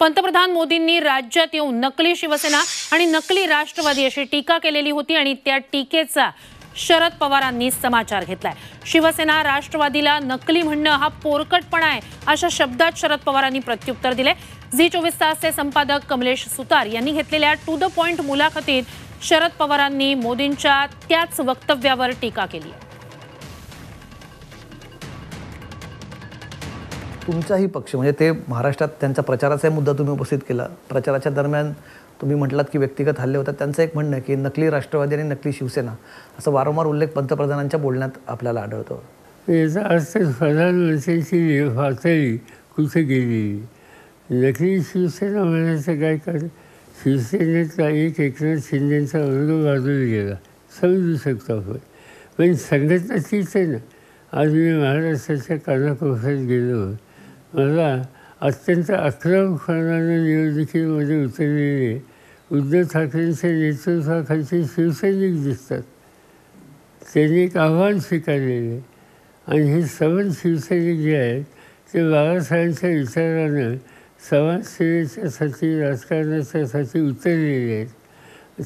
पंतप्रधान मोदींनी राज्यात येऊन नकली शिवसेना आणि नकली राष्ट्रवादी अशी टीका केलेली होती आणि त्या टीकेचा शरद पवारांनी समाचार घेतलाय। शिवसेना राष्ट्रवादीला नकली म्हणणं हा पोरकटपणा आहे अशा शब्दात शरद पवारांनी प्रत्युत्तर दिले। झी 24 तासचे संपादक कमलेश सुतार यांनी घेतलेल्या टू द पॉइंट मुलाखतीत शरद पवारांनी मोदींच्या त्याच वक्तव्यावर टीका केली आहे। तुमचाही पक्ष म्हणजे ते महाराष्ट्रात त्यांचा प्रचाराचा मुद्दा तुम्ही उपस्थित केला। प्रचाराच्या दरम्यान तुम्ही म्हटलात की व्यक्तिगत हल्ले होतात। त्यांचं एक म्हणणं आहे की नकली राष्ट्रवादी आणि नकली शिवसेना असं वारंवार उल्लेख पंतप्रधानांच्या बोलण्यात आपल्याला आढळतो। याचा अर्थ प्रधानमंत्र्यांची पातळी कुठे गेली? नकली शिवसेना म्हणायचं काय कारण? शिवसेनेचा एकनाथ शिंदेचा वर्ग बाजूला गेला समजू शकतो आपण, पण संघटना तीच आहे ना। आज मी महाराष्ट्राच्या कानाकोपऱ्यात गेलो, मला अत्यंत आक्रमकपणानं निवडणुकीमध्ये उतरलेले उद्धव ठाकरेंच्या नेतृत्वाखालचे शिवसैनिक दिसतात। त्यांनी एक आव्हान स्वीकारलेले आणि हे सवन शिवसैनिक जे आहेत ते बाळासाहेबांच्या विचारानं समाजसेवेच्यासाठी राजकारणाच्यासाठी उतरलेले आहेत।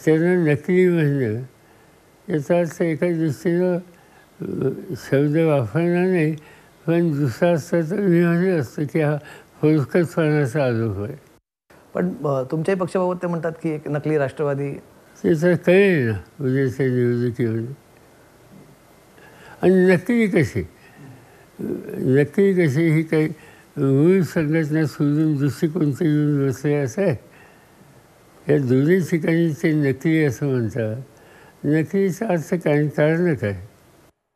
त्यांना नकली म्हणणं याचा अर्थ एका दृष्टीनं शब्द वापरणार नाही, पण दुसरा असता तर मी म्हणलं असतं की हा फोलकटपणाचा आरोप आहे। पण तुमच्याही पक्षाबाबत ते म्हणतात की एक नकली राष्ट्रवादी त्याचं कळेल ना उद्याच्या निवडणुकीमध्ये। आणि नकली कशी ही काही मूळ संघटना सोडून दुसरी कोणती येऊन बसले असं आहे? या दोन्ही ठिकाणी ते नकली असं म्हणतात। नकलीचा अर्थ काय, कारण काय?